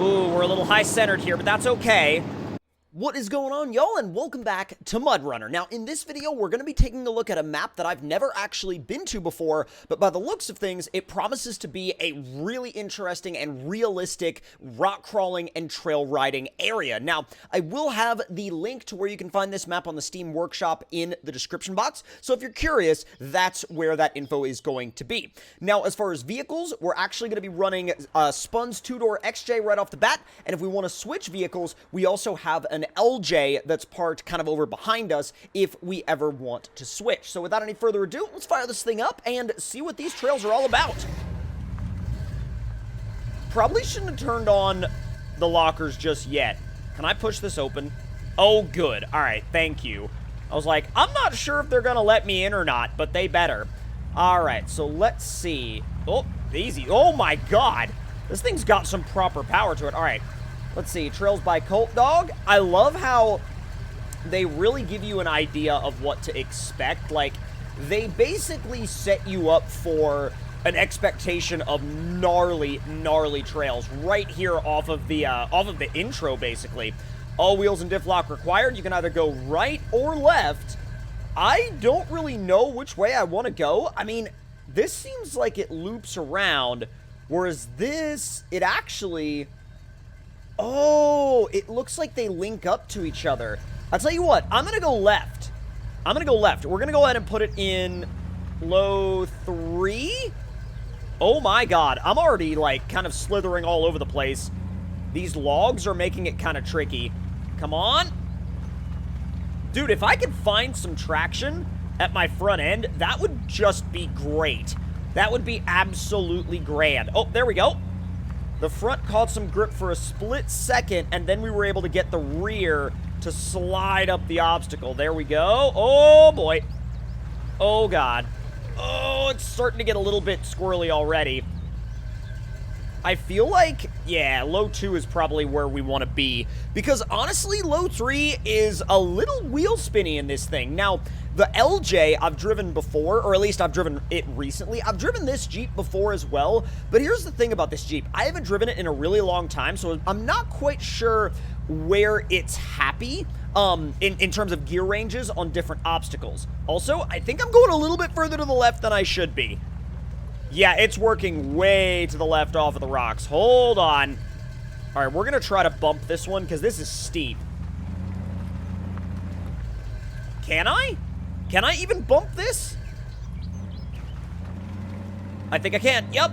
Ooh, we're a little high-centered here, but that's okay. What is going on, y'all, and welcome back to MudRunner. Now, in this video, we're going to be taking a look at a map that I've never actually been to before, but by the looks of things, it promises to be a really interesting and realistic rock crawling and trail riding area. Now, I will have the link to where you can find this map on the Steam Workshop in the description box, so if you're curious, that's where that info is going to be. Now, as far as vehicles, we're actually going to be running Spun's two-door XJ right off the bat, and if we want to switch vehicles, we also have an LJ that's parked kind of over behind us if we ever want to switch. So without any further ado, let's fire this thing up and see what these trails are all about. Probably shouldn't have turned on the lockers just yet. Can I push this open? Oh, good. All right, thank you. I was like, I'm not sure if they're gonna let me in or not, but they better. All right, so let's see. Oh, easy. Oh my God. This thing's got some proper power to it. All right. Let's see, Trails by Colt Dog. I love how they really give you an idea of what to expect. Like, they basically set you up for an expectation of gnarly trails right here off of the intro, basically. All wheels and diff lock required. You can either go right or left. I don't really know which way I want to go. I mean, this seems like it loops around, whereas this, it actually... Oh, it looks like they link up to each other. I'll tell you what, I'm going to go left. I'm going to go left. We're going to go ahead and put it in low 3. Oh my God, I'm already like kind of slithering all over the place. These logs are making it kind of tricky. Come on. Dude, if I could find some traction at my front end, that would just be great. That would be absolutely grand. Oh, there we go. The front caught some grip for a split second, and then we were able to get the rear to slide up the obstacle. There we go. Oh, boy. Oh, God. Oh, it's starting to get a little bit squirrely already. I feel like, yeah, low 2 is probably where we want to be. Because, honestly, low 3 is a little wheel spinny in this thing. Now, the LJ I've driven before, or at least I've driven it recently. I've driven this Jeep before as well, but here's the thing about this Jeep. I haven't driven it in a really long time, so I'm not quite sure where it's happy in terms of gear ranges on different obstacles. Also, I think I'm going a little bit further to the left than I should be. Yeah, it's working way to the left off of the rocks. Hold on. All right, we're going to try to bump this one because this is steep. Can I? Can I even bump this? I think I can. Yep,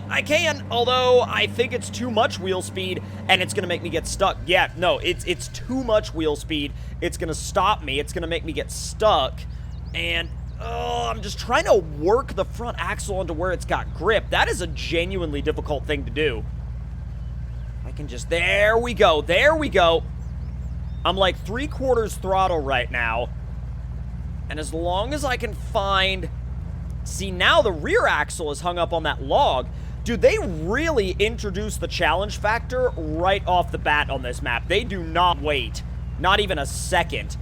I can. Although, I think it's too much wheel speed, and it's going to make me get stuck. Yeah, no, it's too much wheel speed. It's going to stop me. It's going to make me get stuck. And, oh, I'm just trying to work the front axle onto where it's got grip. That is a genuinely difficult thing to do. I can just... There we go. There we go. I'm like 3/4 throttle right now. And as long as I can find... See, now the rear axle is hung up on that log. Dude, they really introduced the challenge factor right off the bat on this map. They do not wait. Not even a second.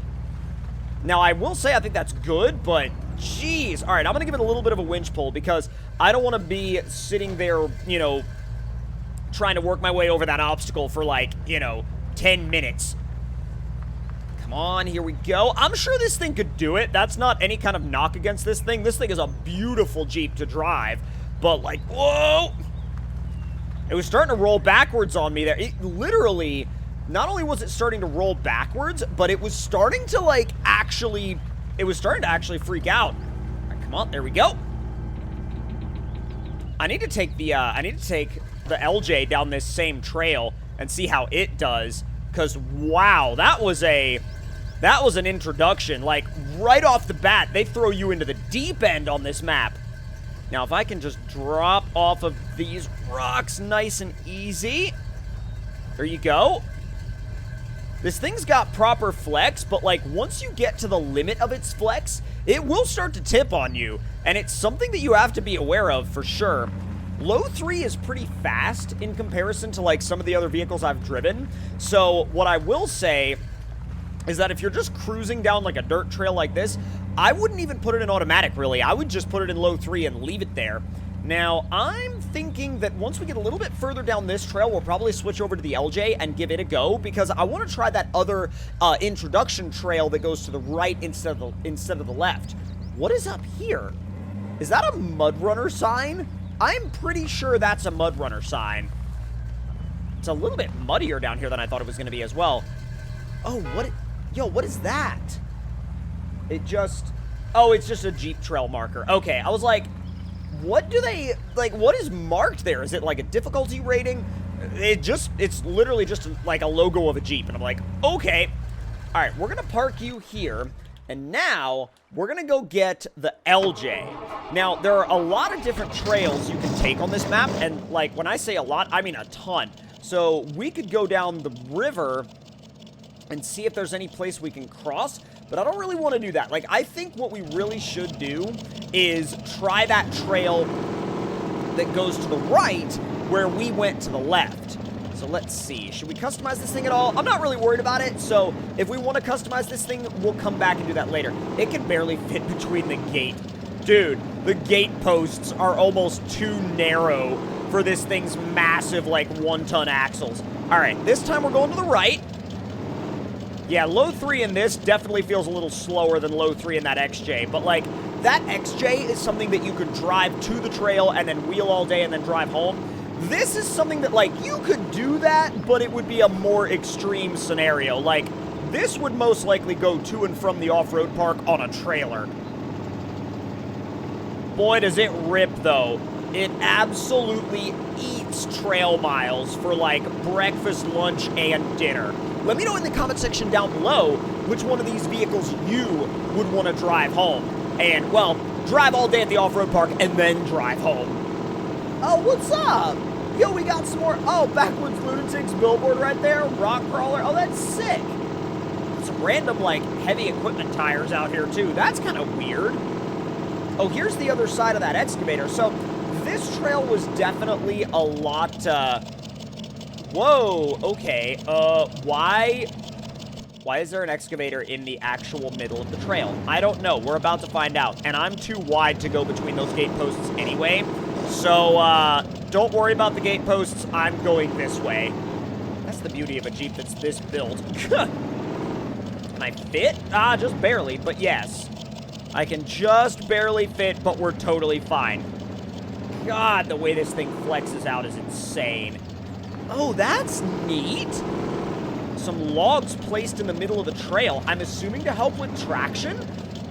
Now, I will say I think that's good, but... Jeez. All right, I'm going to give it a little bit of a winch pull because I don't want to be sitting there, you know, trying to work my way over that obstacle for like, you know, 10 minutes. Come on, here we go. I'm sure this thing could do it. That's not any kind of knock against this thing. This thing is a beautiful Jeep to drive, but like, whoa! It was starting to roll backwards on me there. It literally, not only was it starting to roll backwards, but it was starting to like actually, it was starting to actually freak out. All right, come on, there we go. I need to take the LJ down this same trail and see how it does. Because, wow, that was an introduction. Like, right off the bat, they throw you into the deep end on this map. Now, if I can just drop off of these rocks nice and easy. There you go. This thing's got proper flex, but, like, once you get to the limit of its flex, it will start to tip on you. And it's something that you have to be aware of, for sure. Low 3 is pretty fast in comparison to, like, some of the other vehicles I've driven. So, what I will say is that if you're just cruising down, like, a dirt trail like this, I wouldn't even put it in automatic, really. I would just put it in low 3 and leave it there. Now, I'm thinking that once we get a little bit further down this trail, we'll probably switch over to the LJ and give it a go, because I want to try that other introduction trail that goes to the right instead of the left. What is up here? Is that a MudRunner sign? I'm pretty sure that's a MudRunner sign. It's a little bit muddier down here than I thought it was going to be as well. Oh, what is that? Oh, it's just a Jeep trail marker. Okay, I was like, what is marked there? Is it like a difficulty rating? It's literally just like a logo of a Jeep, and I'm like, okay. All right, we're gonna park you here, and now we're gonna go get the LJ. Now, there are a lot of different trails you can take on this map, and like, when I say a lot, I mean a ton. So we could go down the river and see if there's any place we can cross, but I don't really want to do that. Like, I think what we really should do is try that trail that goes to the right where we went to the left. So let's see. Should we customize this thing at all? I'm not really worried about it, so if we want to customize this thing, we'll come back and do that later. It can barely fit between the gate. Dude, the gate posts are almost too narrow for this thing's massive, like, 1-ton axles. All right, this time we're going to the right. Yeah, low 3 in this definitely feels a little slower than low 3 in that XJ, but, like, that XJ is something that you could drive to the trail and then wheel all day and then drive home. This is something that, like, you could do that, but it would be a more extreme scenario. Like, this would most likely go to and from the off-road park on a trailer. Boy, does it rip, though. It absolutely eats trail miles for, like, breakfast, lunch, and dinner. Let me know in the comment section down below which one of these vehicles you would want to drive home. And, well, drive all day at the off-road park and then drive home. Oh, what's up? Yo, we got some more. Oh, Backwoods Lunatics billboard right there. Rock crawler. Oh, that's sick. Some random, like, heavy equipment tires out here, too. That's kind of weird. Oh, here's the other side of that excavator. So, this trail was definitely a lot, whoa, okay. Why is there an excavator in the actual middle of the trail? I don't know. We're about to find out. And I'm too wide to go between those gate posts anyway. So, don't worry about the gate posts. I'm going this way. That's the beauty of a Jeep that's this built. Can I fit? Just barely, but yes. I can just barely fit, but we're totally fine. God, the way this thing flexes out is insane. Oh, that's neat. Some logs placed in the middle of the trail. I'm assuming to help with traction.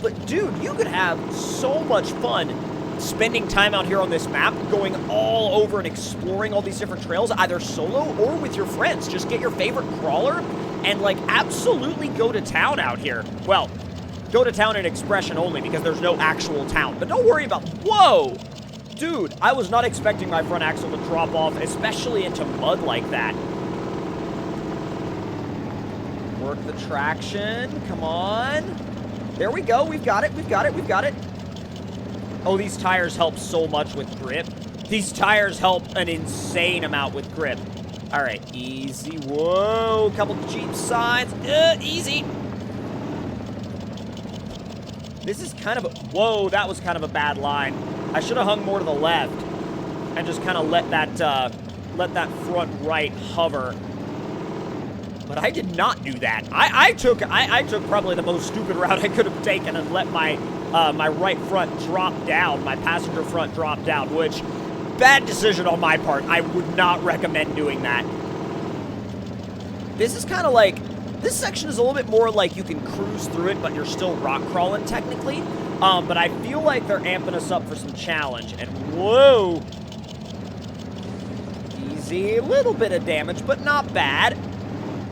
But, dude, you could have so much fun spending time out here on this map, going all over and exploring all these different trails, either solo or with your friends. Just get your favorite crawler and, like, absolutely go to town out here. Well, go to town in expression only because there's no actual town. But don't worry about... Whoa! Dude, I was not expecting my front axle to drop off, especially into mud like that. Work the traction. Come on. There we go. We've got it. We've got it. We've got it. Oh, these tires help so much with grip. These tires help an insane amount with grip. All right. Easy. Whoa. Couple Jeep sides. Easy. This is kind of a... Whoa, that was kind of a bad line. I should have hung more to the left and just kind of let that front right hover. But I did not do that. I took probably the most stupid route I could have taken and let my my right front drop down, my passenger front drop down, which, bad decision on my part. I would not recommend doing that. This is kind of like, this section is a little bit more like you can cruise through it, but you're still rock crawling technically. But I feel like they're amping us up for some challenge. And whoa! Easy, a little bit of damage, but not bad.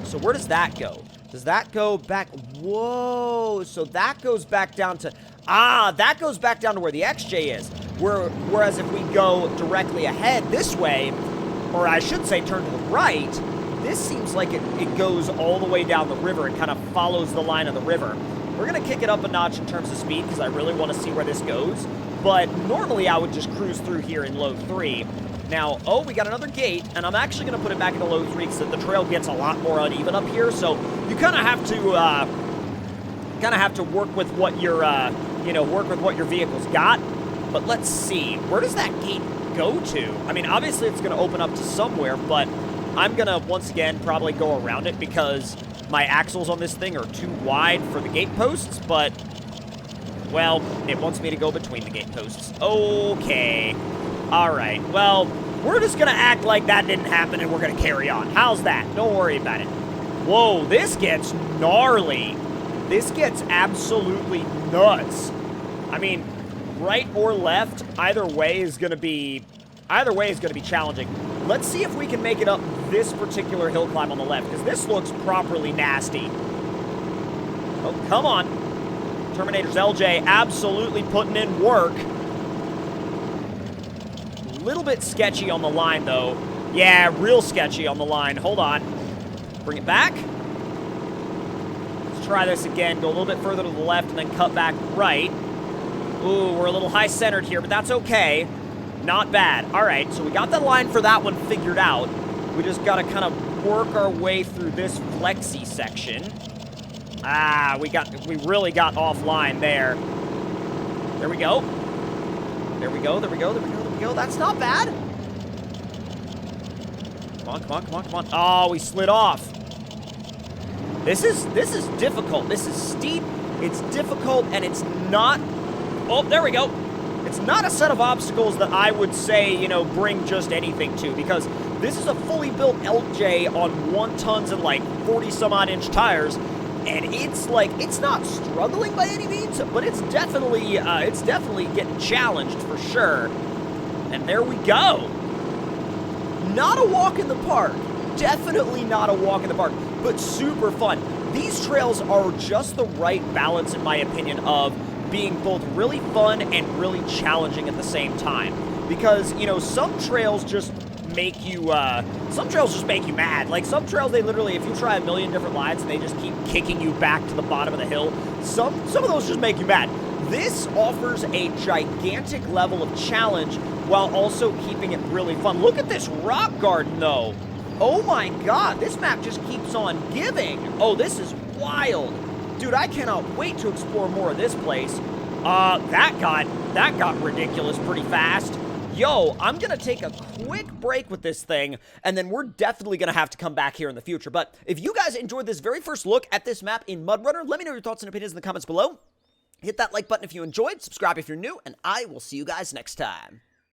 So where does that go? Does that go back? Whoa! So that goes back down to... that goes back down to where the XJ is. Whereas if we go directly ahead this way, or I should say turn to the right, this seems like it goes all the way down the river and kind of follows the line of the river. We're going to kick it up a notch in terms of speed because I really want to see where this goes. But normally I would just cruise through here in low 3. Now, oh, we got another gate, and I'm actually going to put it back into low 3 because the trail gets a lot more uneven up here. So you kind of have to work with what your work with what your vehicle's got. But let's see. Where does that gate go to? I mean, obviously it's going to open up to somewhere, but I'm going to, once again, probably go around it because my axles on this thing are too wide for the gate posts, but, well, it wants me to go between the gate posts. Okay. All right. Well, we're just going to act like that didn't happen and we're going to carry on. How's that? Don't worry about it. Whoa, this gets gnarly. This gets absolutely nuts. I mean, right or left, either way is going to be challenging. Let's see if we can make it up this particular hill climb on the left, because this looks properly nasty. Oh, come on. Terminator's LJ absolutely putting in work. A little bit sketchy on the line, though. Yeah, real sketchy on the line. Hold on. Bring it back. Let's try this again. Go a little bit further to the left and then cut back right. Ooh, we're a little high-centered here, but that's okay. Not bad. All right, so we got the line for that one figured out. We just got to kind of work our way through this flexi section. Ah, we really got offline there. There we go. There we go, there we go, there we go, there we go. That's not bad. Come on, come on, come on, come on. Oh, we slid off. This is difficult. This is steep. It's difficult, and it's not... Oh, there we go. It's not a set of obstacles that I would say, you know, bring just anything to, because this is a fully built LJ on 1 tons and like 40-some-odd inch tires, and it's like, it's not struggling by any means, but it's definitely getting challenged for sure. And there we go. Not a walk in the park. Definitely not a walk in the park, but super fun. These trails are just the right balance, in my opinion, of being both really fun and really challenging at the same time. Because, you know, some trails just make you mad. Like, some trails, they literally, if you try a million different lines and they just keep kicking you back to the bottom of the hill, some of those just make you mad. This offers a gigantic level of challenge while also keeping it really fun. Look at this rock garden, though. Oh my god, this map just keeps on giving. Oh, this is wild. Dude, I cannot wait to explore more of this place. That got ridiculous pretty fast. Yo, I'm gonna take a quick break with this thing, and then we're definitely gonna have to come back here in the future. But if you guys enjoyed this very first look at this map in MudRunner, let me know your thoughts and opinions in the comments below. Hit that like button if you enjoyed, subscribe if you're new, and I will see you guys next time.